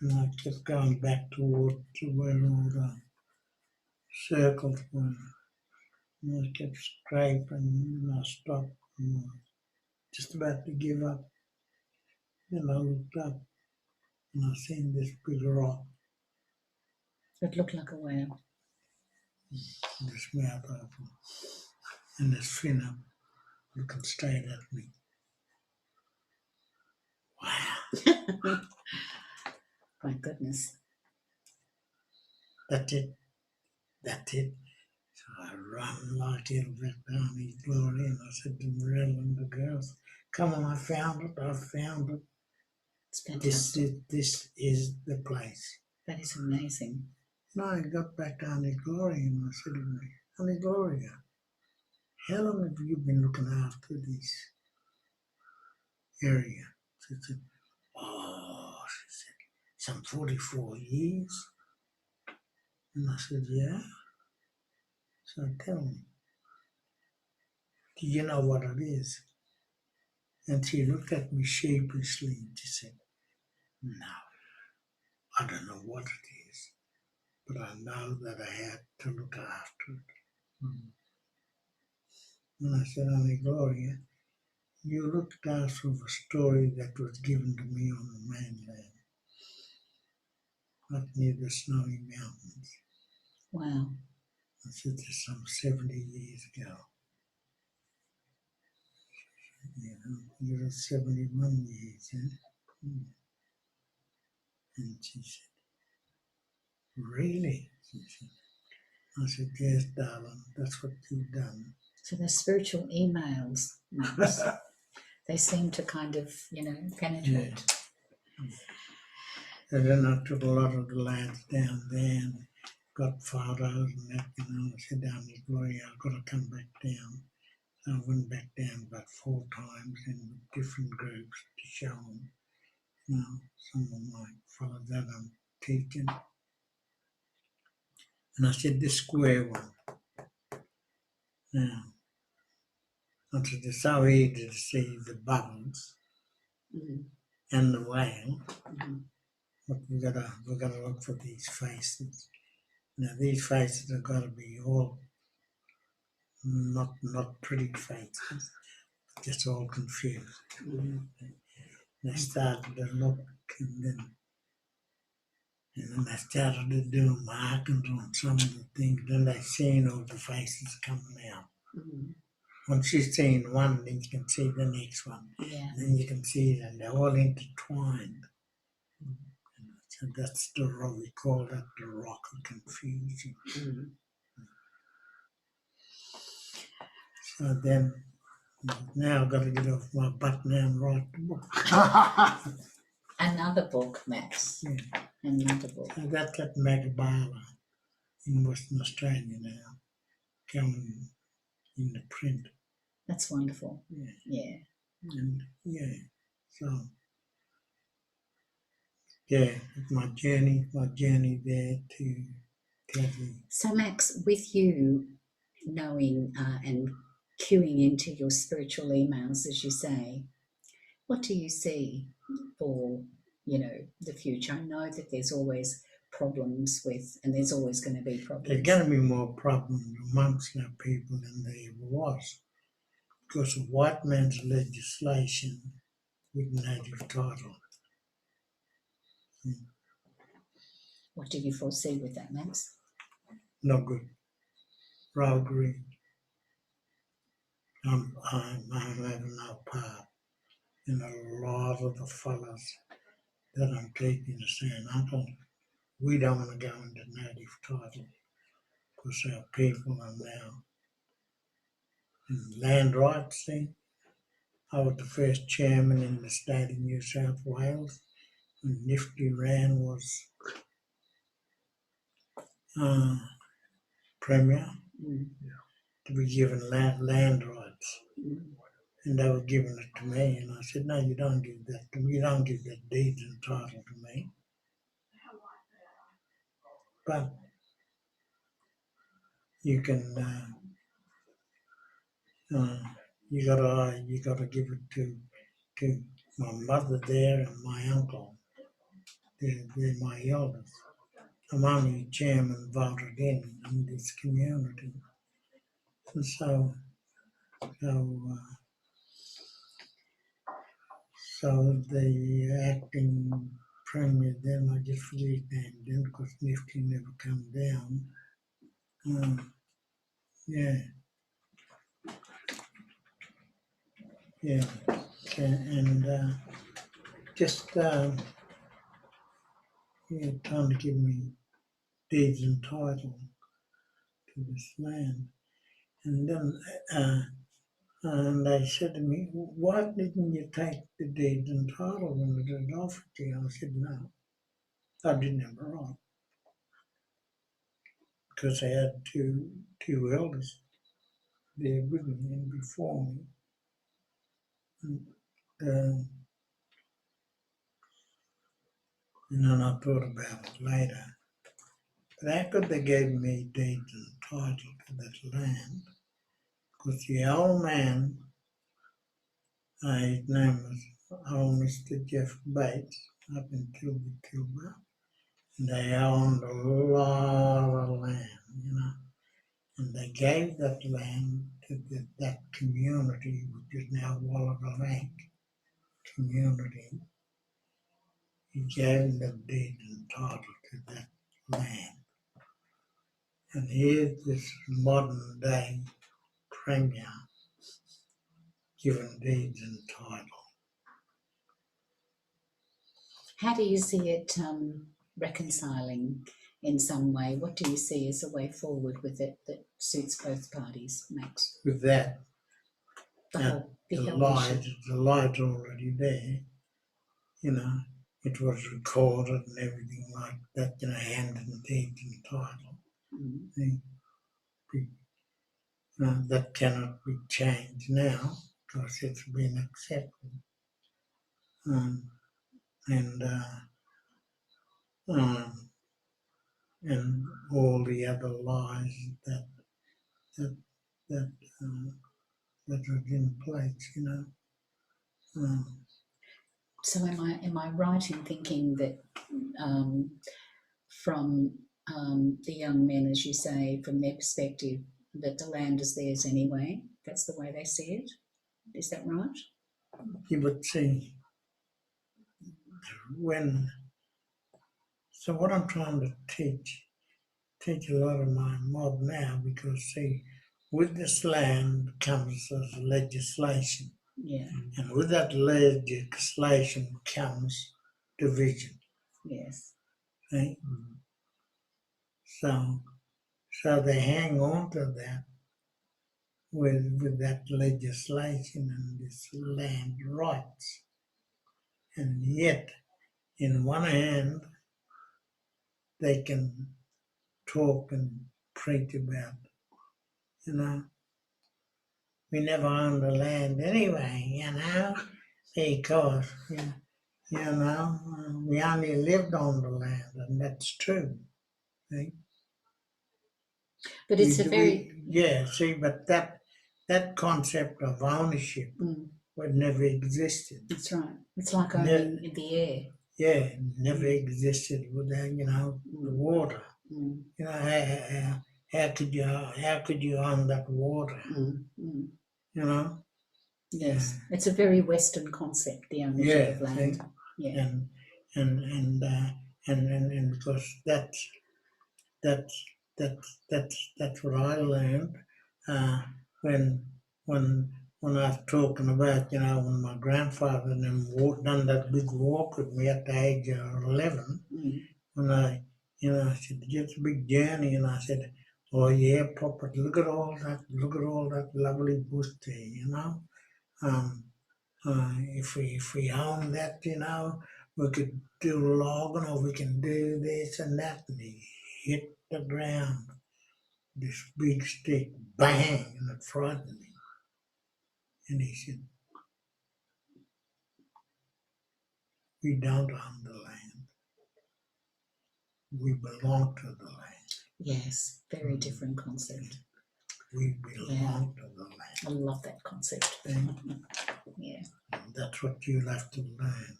And I kept going back to where all the circles were. And I kept scraping and I stopped and I was just about to give up. Then I looked up and I seen this big rock, It looked like a whale. this mouth open, and this fin up, looking straight at me. Wow, My goodness. that's it, that's it. So I run like hell back down His Glory, and I said to Morel and the girls, come on, I found it, I found it. It's fantastic. This is the place. That is amazing. And I got back to Honey Glory and I said to her, Honey Gloria, how long have you been looking after this area? She said, oh, she said, some 44 years. And I said, yeah. So tell me, do you know what it is? And she looked at me sheepishly and she said, no, I don't know what it is, but I know that I had to look after it. And I said, Honey Gloria, you looked after a story that was given to me on the mainland, up near the Snowy Mountains. Wow. I said, this some 70 years ago. You know, you're 71 years, eh? And she said, really? She said. I said, yes, darling, that's what you've done. So the spiritual emails, Max, they seem to kind of, penetrate. And then I took a lot of the lads down there and got photos and that, I said, down this Gloria, I've got to come back down. So I went back down about 4 times in different groups to show them, some of my fellows that I'm teaching. And I said, this square one. Now, I said, it's so easy to see the bubbles Mm-hmm. and the whale, Mm-hmm. but we gotta look for these faces. Now these faces have got to be all not pretty faces, just all confused. Mm-hmm. They started to look, and then they started to do markings on some of the things. Then they seen all the faces coming out. Mm-hmm. Once you've seen one, then you can see the next one. Yeah. And then you can see that they're all intertwined. So that's the rock, we call that the rock of confusion. Mm-hmm. So then, now I've got to get off my butt now and write the book. Another book, Max. Yeah. Another book. I got that Magabala in Western Australia now, coming in the print. That's wonderful. Yeah. Yeah. And so my journey there to Tassie. So, Max, with you knowing and queuing into your spiritual emails, as you say, what do you see for, the future? I know that there's always problems with, and there's always going to be problems. There's going to be more problems amongst our people than there ever was, because of white man's legislation with native title. What do you foresee with that, Max? No good. Roguery. I'm having no part in a lot of the fellas that I'm taking to saying, Uncle, we don't want to go into native title because our people are now in land rights thing. I was the first chairman in the state of New South Wales when Nifty Ran was Premier to be given land rights. And they were giving it to me, and I said, no, you don't give that to me. You don't give that deeds and title to me. But you can, you gotta give it to my mother there and my uncle. They're my elders. I'm only chairman voted in this community. And so the acting Premier then, I just forget his name then because Nifty never come down. Yeah, yeah, okay, and just yeah, trying to give me deeds and title to this land. And then and they said to me, why didn't you take the deeds and title when it was offered to you? I said, no, I didn't have a right because I had two elders there with me and before me. And then I thought about it later. But after they gave me deeds and title to that land, because the old man, his name was old Mr. Jeff Bates, up in Tilba, and they owned a lot of land, and they gave that land to that community, which is now Wallaga Lake community. He gave them deed and title to that land. And here's this modern day premier given deeds and title. How do you see it reconciling in some way? What do you see as a way forward with it that suits both parties, Max? With that, The the whole issue. lies already there, it was recorded and everything like that, hand and deeds and title. Mm. That cannot be changed now because it's been accepted. And all the other lies that that that that was in place, So am I right in thinking that from the young men, as you say, from their perspective, that the land is theirs anyway? That's the way they see it. Is that right? You would see so what I'm trying to teach a lot of my mob now, because see, with this land comes as legislation. Yeah. And with that legislation comes division. Yes. Right? So they hang on to that with that legislation and this land rights. And yet, in one hand, they can talk and preach about, we never owned the land anyway, because, we only lived on the land, and that's true. Right? But it's But that concept of ownership would never existed. That's right. It's like owning the air. Yeah, never existed without, the water. How could you own that water? Yes, it's a very Western concept, the ownership of land. Yeah, and because that's what I learned when I was talking about, when my grandfather and them done that big walk with me at the age of 11, when I said, it's a big journey, and I said, oh yeah, Papa, look at all that lovely bush there, if we own that, we could do logging, or we can do this and that, and he hit the ground, this big stick, bang, and it frightened me. And he said, we don't own the land. We belong to the land. Yes, very different concept. We belong to the land. I love that concept. Yeah. That's what you have to learn.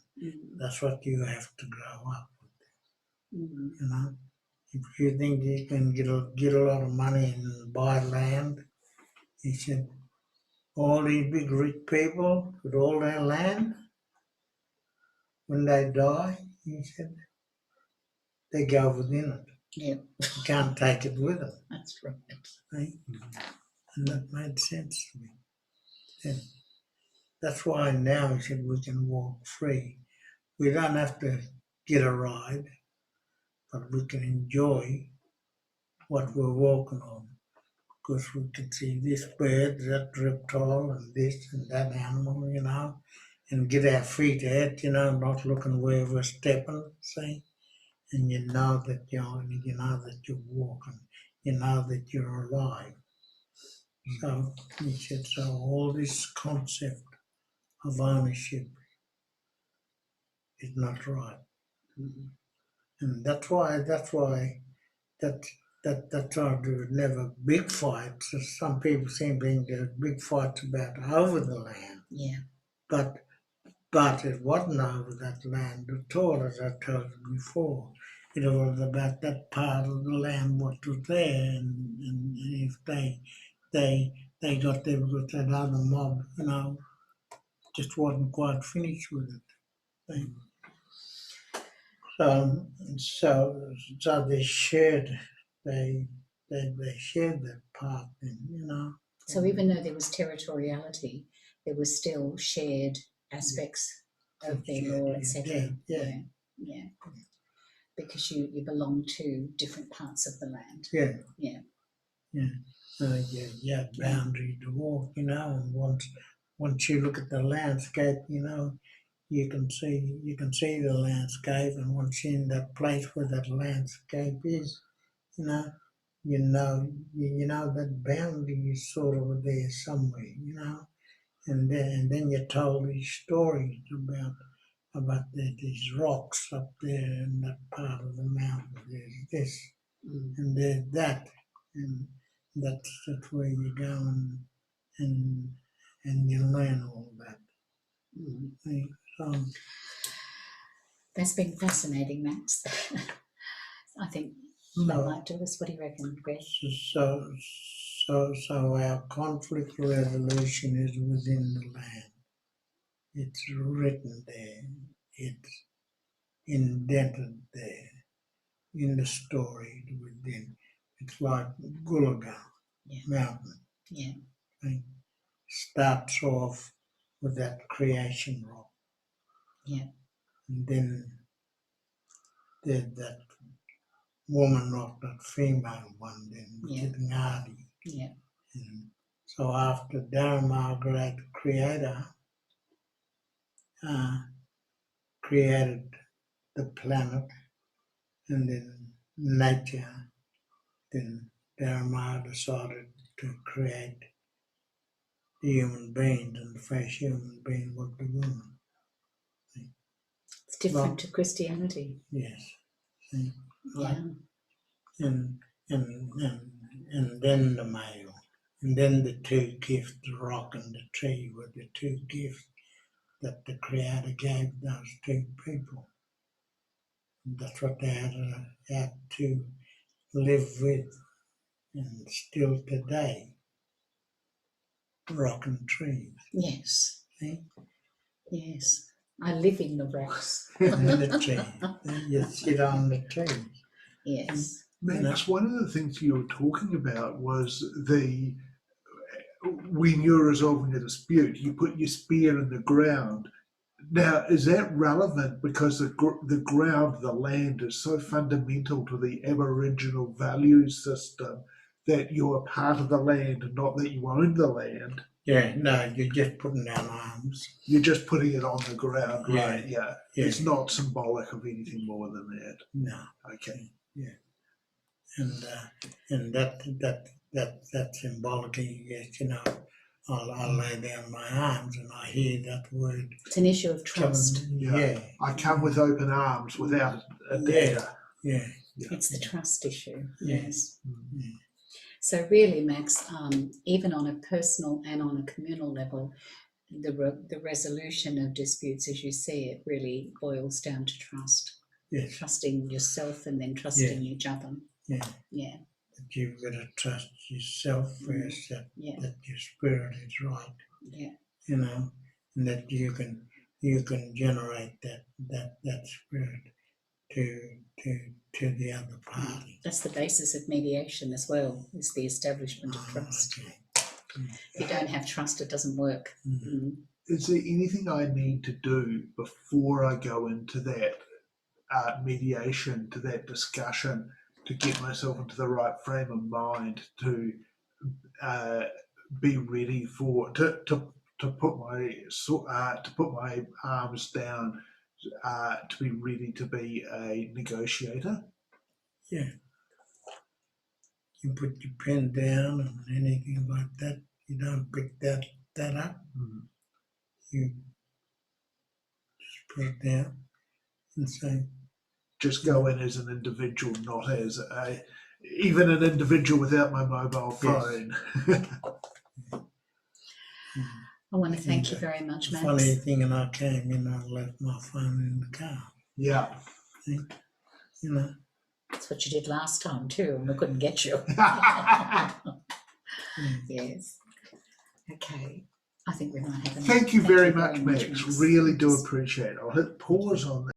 That's what you have to grow up with. If you think you can get a lot of money and buy land, he said, all these big rich people with all their land, when they die, he said, they go within it. Yeah, You can't take it with them. that's right. Eh? And that made sense to me. And that's why now he said we can walk free. We don't have to get a ride, but we can enjoy what we're walking on. Because we can see this bird, that reptile, and this and that animal, and get our feet out, not looking where we're stepping, see? And you know that you're walking, you know that you're alive. So he said, so all this concept of ownership is not right. Mhm. And that's why that's why there's never big fights. Some people seem to think there's big fights about over the land. Yeah, But it wasn't over that land at all, as I told you before. It was about that part of the land what was there, and if they got there because that other mob, just wasn't quite finished with it. So they shared that part, then. so even though there was territoriality, there was still shared aspects of their law, etc. Yeah. Yeah, because you belong to different parts of the land. Yeah. Yeah, boundary to walk, and once you look at the landscape, you can see the landscape, and once you're in that place where that landscape is, you know, that boundary is sort of there somewhere, and then you're told these stories about these rocks up there in that part of the mountain. There's this and there's that, and that's where you go and you learn all that. Mm. So, That's been fascinating, Max. I think that might do us. What do you reckon, Greg? so our conflict resolution is within the land. It's written there. It's indented there in the story within. It's like Gulaga Mountain. Yeah. It starts off with that creation rock. Yeah. And then there's that woman rock, that female one, then which is Ngadi. Yeah. And so after Dharma, great creator, created the planet and then nature, then Dharma decided to create the human being, and the first human being was the woman. It's different to Christianity. Yes. See? Yeah. And then the male. And then the two gifts, the rock and the tree, were the two gifts that the Creator gave those two people. And that's what they had to live with. And still today, rock and trees. Yes. See? Yes. I live in the rocks. And the tree. You sit on the tree. Yes. Max, one of the things you were talking about was when you're resolving a dispute, you put your spear in the ground. Now, is that relevant because the ground, the land, is so fundamental to the Aboriginal value system that you're a part of the land and not that you own the land? Yeah, no, you're just putting down arms. You're just putting it on the ground, Yeah. right? Yeah. It's not symbolic of anything more than that. No. Okay. Yeah. And that symbolically, yes, I'll lay down my arms and I hear that word. It's an issue of trust. Yeah. I come with open arms without a dagger. Yeah. It's the trust issue. Yeah. Yes. Yeah. So really, Max, even on a personal and on a communal level, the resolution of disputes, as you see it, really boils down to trust. Yes. Trusting yourself and then trusting each other. Yeah. Yeah. That you've got to trust yourself first, that your spirit is right. Yeah. And that you can generate that spirit. to the other party. That's the basis of mediation as well, is the establishment of trust. Okay. If you don't have trust, it doesn't work. Mm. Is there anything I need to do before I go into that mediation, to that discussion, to get myself into the right frame of mind to be ready for to put my arms down, to be ready to be a negotiator? Yeah. You put your pen down and anything like that, you don't pick that up. You just put it down and say, Just go in as an individual, not as even an individual without my mobile phone. I want to thank you very much, Max. Funny thing, and I came in, I left my phone in the car. Yeah. You know. That's what you did last time too, and we couldn't get you. Yes. Okay. I think we might have. Thank you very very much, Max. Max. Really do appreciate it. I'll hit pause on that.